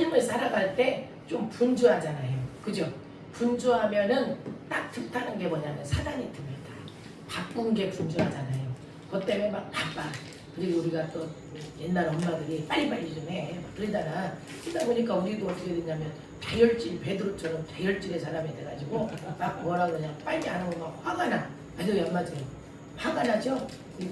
삶을 살아갈 때 좀 분주하잖아요. 그죠? 분주하면은 딱 틈타는 게 뭐냐면 사단이 듭니다. 바쁜 게 분주하잖아요. 그것 때문에 막 바빠. 그리고 우리가 또 옛날 엄마들이 빨리빨리 좀 해. 막 그러잖아. 그러다 보니까 우리도 어떻게 됐냐면 다혈질, 베드로처럼 다혈질의 사람이 돼가지고 막 뭐라 그러냐. 빨리 안 하면 막 화가 나. 아주 연마세요. 화가 나죠? 이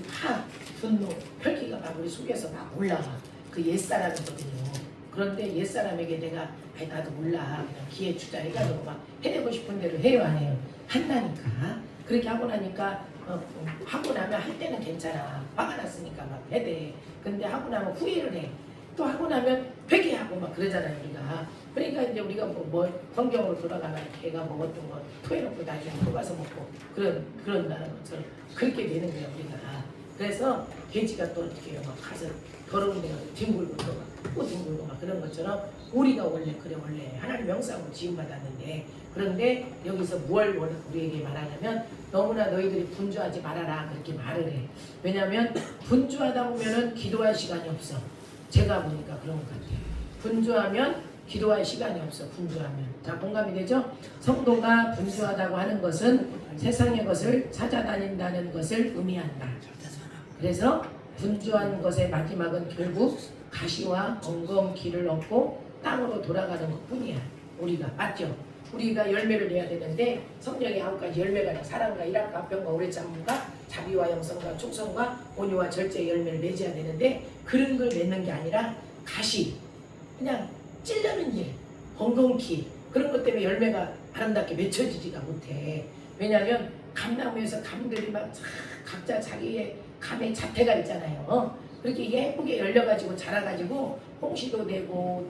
분노, 혈기가 막 우리 속에서 막 올라가. 그 옛사람이거든요. 그런데 옛사람에게 내가 아니 나도 몰라 그냥 기회 주자 해가지고 막 해내고 싶은 대로 해요 안 해요? 한다니까. 그렇게 하고 나니까 하고 나면 할 때는 괜찮아. 화가 났으니까 막 해대. 근데 하고 나면 후회를 해. 또 하고 나면 회개하고 막 그러잖아요 우리가. 그러니까 이제 우리가 뭐 성경으로 돌아가면 걔가 먹었던 거 토해놓고 나중에 또 가서 먹고 그런다는 것처럼 그렇게 되는 거야 우리가. 그래서 돼지가 또 어떻게 해요? 막 가서 더러운 데가 뒹굴고 또 뒹굴고 막 그런 것처럼 우리가 원래 그래 원래 하나님 명상으로 지음받았는데 그런데 여기서 뭘 우리에게 말하냐면 너무나 너희들이 분주하지 말아라 그렇게 말을 해. 왜냐하면 분주하다 보면은 기도할 시간이 없어. 제가 보니까 그런 것 같아요. 분주하면 기도할 시간이 없어. 분주하면. 자 공감이 되죠? 성도가 분주하다고 하는 것은 세상의 것을 찾아다닌다는 것을 의미한다. 그래서 분주한 것의 마지막은 결국 가시와 엉겅퀴를 얻고 땅으로 돌아가는 것뿐이야. 우리가 맞죠? 우리가 열매를 내야 되는데 성령의 9가지 열매가 있는 사랑과 일함과 화평과 오래 참음과 자비와 영성과 충성과 온유와 절제의 열매를 맺어야 되는데 그런 걸 맺는 게 아니라 가시 그냥 찔려는 일 엉겅퀴 그런 것 때문에 열매가 아름답게 맺혀지지가 못해. 왜냐하면 감나무에서 감들이 막 각자 자기의 감의 자태가 있잖아요. 그렇게 예쁘게 열려가지고 자라가지고 홍시도 되고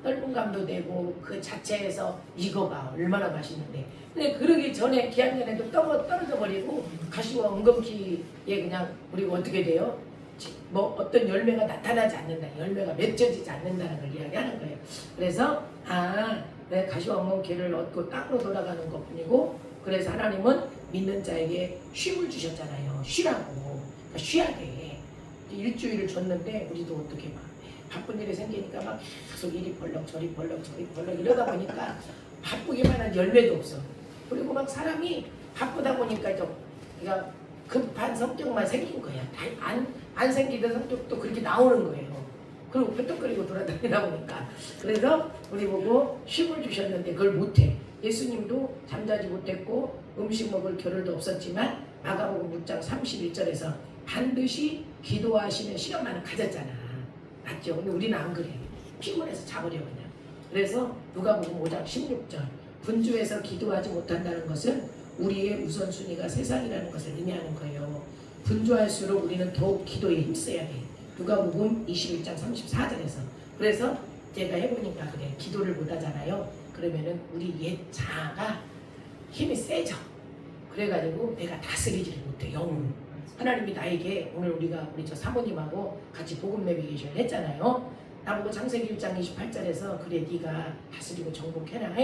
떫은 감도 되고 그 자체에서 익어가 얼마나 맛있는데. 근데 그러기 전에 기한년에도 떨어져 버리고 가시와 엉겅퀴에 그냥 우리가 어떻게 돼요? 뭐 어떤 열매가 나타나지 않는다. 열매가 맺혀지지 않는다는 걸 이야기하는 거예요. 그래서 내 가시와 엉겅퀴를 얻고 땅으로 돌아가는 것뿐이고 그래서 하나님은 믿는 자에게 쉼을 주셨잖아요. 쉬라고. 그러니까 쉬야 돼. 일주일을 줬는데 우리도 어떻게 막 바쁜 일이 생기니까 막 계속 이리 벌럭 저리 벌럭 이러다 보니까 바쁘기만 한 열매도 없어. 그리고 막 사람이 바쁘다 보니까 좀 그러니까 급한 성격만 생긴 거야. 안 생기던 성격도 그렇게 나오는 거예요. 그리고 펄떡거리고 돌아다니다 보니까. 그래서 우리 보고 쉼을 주셨는데 그걸 못해. 예수님도 잠자지 못했고 음식 먹을 겨를도 없었지만 마가복음 6장 31절에서 반드시 기도하시는 시간만은 가졌잖아. 맞죠? 근데 우리는 안 그래. 피곤해서 자버려 그냥. 그래서 누가복음 5장 16절 분주해서 기도하지 못한다는 것은 우리의 우선순위가 세상이라는 것을 의미하는 거예요. 분주할수록 우리는 더욱 기도에 힘써야 돼. 누가복음 21장 34절에서. 그래서 제가 해보니까 그래. 기도를 못하잖아요. 그러면은 우리 옛 자아가 힘이 세져. 그래가지고 내가 다스리지를 못해. 영을. 하나님이 나에게 오늘 우리 저 사모님하고 같이 복음 내비게이션을 했잖아요. 나보고 창세기 1장 28절에서 그래 네가 다스리고 정복해라.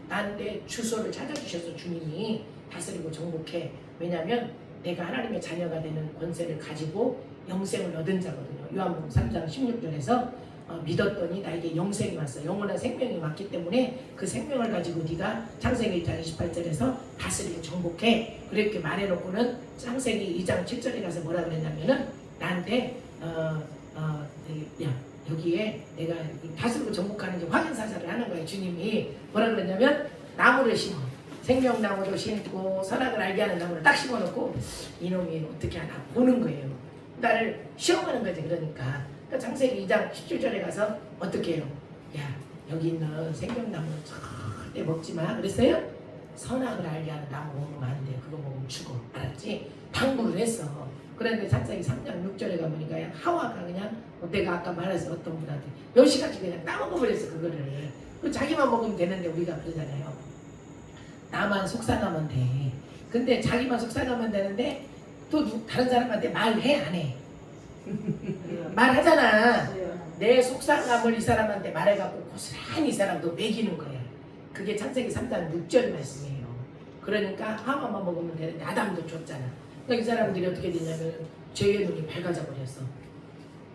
나한테 주소를 찾아주셔서 주님이 다스리고 정복해. 왜냐하면 내가 하나님의 자녀가 되는 권세를 가지고 영생을 얻은 자거든요. 요한복음 3장 16절에서 믿었더니 나에게 영생이 왔어. 영원한 생명이 왔기 때문에 그 생명을 가지고 네가 창세기 1장 28절에서 다스리고 정복해. 그렇게 말해놓고는 창세기 2장 7절에 가서 뭐라 그랬냐면은 나한테 야 여기에 내가 다스리고 정복하는지 확인사살을 하는 거예요. 주님이 뭐라 그랬냐면 나무를 심어. 생명나무도 심고 선악을 알게 하는 나무를 딱 심어놓고 이놈이 어떻게 하나 보는 거예요. 나를 시험하는 거지. 그러니까 창세기 2장 17절에 가서 어떻게 해요? 야 여기 있는 생명나무는 절대 먹지 마 그랬어요? 선악을 알게 하는 나무 먹으면 안 돼. 그거 먹으면 죽어. 알았지? 당부를 했어. 그런데 창세기 3장 6절에 가보니까 하와가 그냥 내가 아까 말해서 어떤 분한테 멸시같이 그냥 따먹어버렸어. 그거를. 자기만 먹으면 되는데 우리가 그러잖아요. 나만 속상하면 돼. 근데 자기만 속상하면 되는데 또 다른 사람한테 말해 안 해? 말하잖아. 내 속상함을 이 사람한테 말해갖고 고스란히 이 사람도 먹이는 거야. 그게 창세기 3장 6절 말씀이에요. 그러니까 하와만 먹으면 되는데 아담도 줬잖아. 그러니까 이 사람들이 어떻게 되냐면 죄의 눈이 밝아져 버렸어.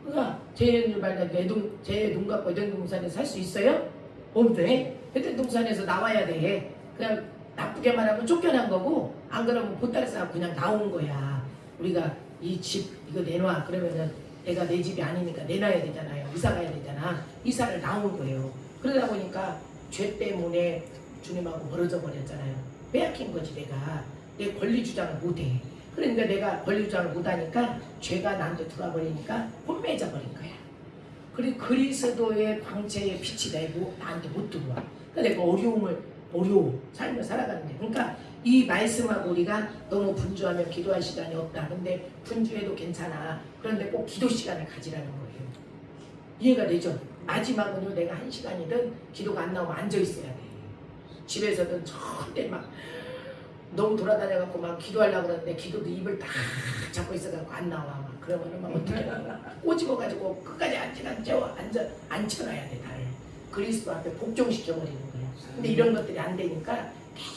그러니까 제 눈 갖고 에덴동산에 살 수 있어요? 없대. 에덴동산에서 나와야 돼. 그냥 나쁘게 말하면 쫓겨난 거고, 안 그러면 보따리 싸고 그냥 나온 거야. 우리가 이 집 이거 내놔 그러면은 내가 내 집이 아니니까 내놔야 되잖아요. 이사 가야 되잖아. 이사를 나온 거예요. 그러다 보니까 죄 때문에 주님하고 멀어져 버렸잖아요. 빼앗긴 거지. 내가 내 권리 주장을 못해. 그러니까 내가 권리 주장을 못하니까 죄가 나한테 들어와 버리니까 혼매져 버린 거야. 그리고 그리스도의 광채의 빛이 나한테 못 들어와. 그러니까 내가 어려워 삶을 살아가는데, 그러니까 이 말씀하고 우리가 너무 분주하면 기도할 시간이 없다. 근데 분주해도 괜찮아. 그런데 꼭 기도 시간을 가지라는 거예요. 이해가 되죠? 마지막은요, 내가 1시간이든 기도가 안 나오면 앉아 있어야 돼. 집에서든 절대 막 너무 돌아다녀갖고 막 기도하려고 그러는데 기도도 입을 딱 잡고 있어갖고 안 나와. 막 그러면은 막 어떻게 하냐. 꼬집어가지고 끝까지 앉혀놔야 돼, 나를. 그리스도 앞에 복종시켜버리는 거야. 근데 이런 것들이 안 되니까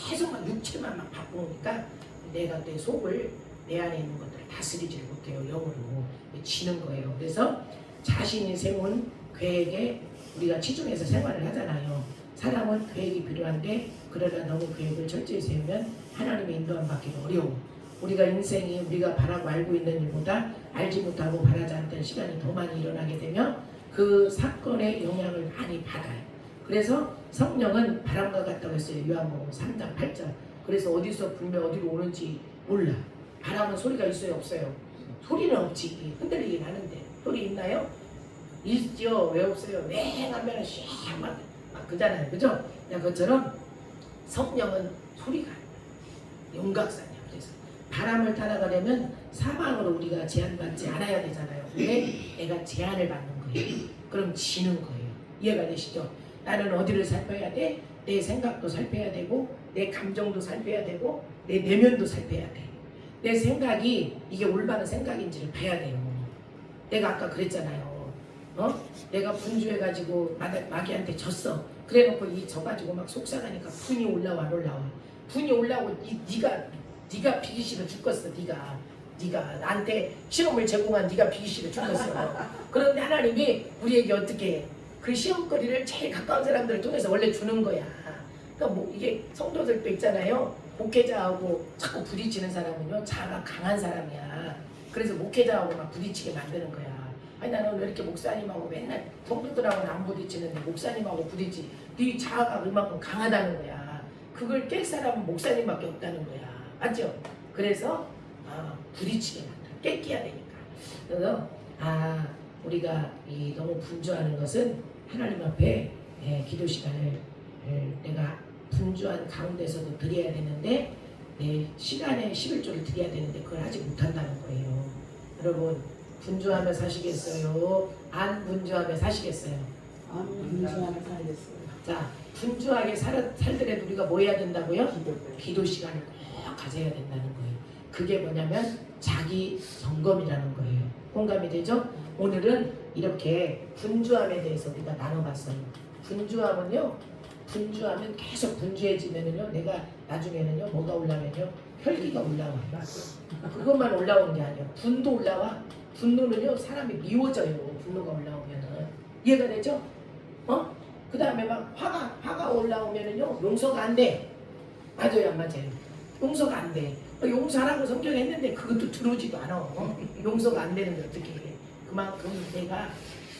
계속 막 육체만 막 바꾸니까 내가 내 속을, 내 안에 있는 것들을 다스리지를 못해요. 영으로 지는 거예요. 그래서 자신이 세운 계획에 우리가 치중해서 생활을 하잖아요. 사람은 계획이 필요한데 그러다 너무 계획을 철저히 세우면 하나님의 인도함 받기도 어려워. 우리가 인생이 우리가 바라고 알고 있는 일보다 알지 못하고 바라지 않던 시간이 더 많이 일어나게 되면 그 사건의 영향을 많이 받아요. 그래서 성령은 바람과 같다고 했어요. 요한복음 3장 8절. 그래서 어디서 불면 어디로 오는지 몰라. 바람은 소리가 있어요, 없어요? 소리는 없지. 흔들리긴 하는데. 소리 있나요? 있죠. 왜 없어요? 맹하면 막 그잖아요. 그죠? 그것처럼 성령은 소리가 용각산이야. 그래서 바람을 따라가려면 사방으로 우리가 제한받지 않아야 되잖아요. 근데 내가 제한을 받는 거예요. 그럼 지는 거예요. 이해가 되시죠? 나는 어디를 살펴야 돼? 내 생각도 살펴야 되고, 내 감정도 살펴야 되고, 내 내면도 살펴야 돼. 내 생각이 이게 올바른 생각인지를 봐야 돼요. 내가 아까 그랬잖아요. 내가 분주해가지고 마귀한테 졌어. 그래놓고 져가지고 막 속상하니까 분이 올라와. 분이 올라오고 네가 비기 싫어 죽겠어. 네가 나한테 시험을 제공한 네가 비기 싫어 죽겠어. 그런데 하나님이 우리에게 어떻게 해? 그 시험거리를 제일 가까운 사람들을 통해서 원래 주는 거야. 그러니까 이게 성도들도 있잖아요. 목회자하고 자꾸 부딪히는 사람은요, 자아가 강한 사람이야. 그래서 목회자하고 막 부딪히게 만드는 거야. 아니 나는 왜 이렇게 목사님하고 맨날 성도들하고는 안 부딪히는데 목사님하고 부딪히. 네 자아가 그만큼 강하다는 거야. 그걸 깰 사람은 목사님밖에 없다는 거야. 맞죠? 그래서 부딪히게 만들어. 깰게야 되니까. 그래서 우리가 너무 분주하는 것은 하나님 앞에 기도 시간을 내가 분주한 가운데서도 드려야 되는데 내 시간에 11조를 드려야 되는데 그걸 하지 못한다는 거예요. 여러분 분주하며 사시겠어요? 안 분주하며 사시겠어요? 안 분주하며 살겠어요. 자, 분주하게 살더라도 우리가 뭐 해야 된다고요? 기도 시간을 꼭 가져야 된다는 거예요. 그게 뭐냐면 자기 점검이라는 거예요. 공감이 되죠? 오늘은 이렇게 분주함에 대해서 우리가 나눠봤어요. 분주하면 계속 분주해지면은요, 내가 나중에는요, 뭐가 올라오면요, 혈기가 올라와. 그것만 올라오는 게 아니에요. 분도 올라와. 분노는요, 사람이 미워져요. 분노가 올라오면은. 이해가 되죠? 그 다음에 막 화가 올라오면은요, 용서가 안 돼. 맞아요, 안 맞아요? 용서가 안 돼. 용서하라고 성경에 했는데 그것도 들어오지도 않아. 용서가 안 되는데 어떻게 해. 그만큼 내가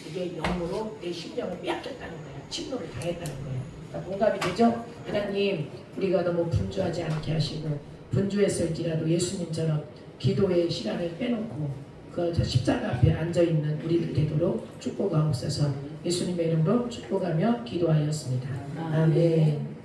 이게 영으로 내 심령을 빼앗겼다는 거야. 침노를 당했다는 거야. 그러니까 공감이 되죠? 하나님, 우리가 너무 분주하지 않게 하시고 분주했을지라도 예수님처럼 기도의 시간을 빼놓고 그 십자가 앞에 앉아있는 우리들 되도록 축복하옵소서. 예수님의 이름으로 축복하며 기도하였습니다. 아멘.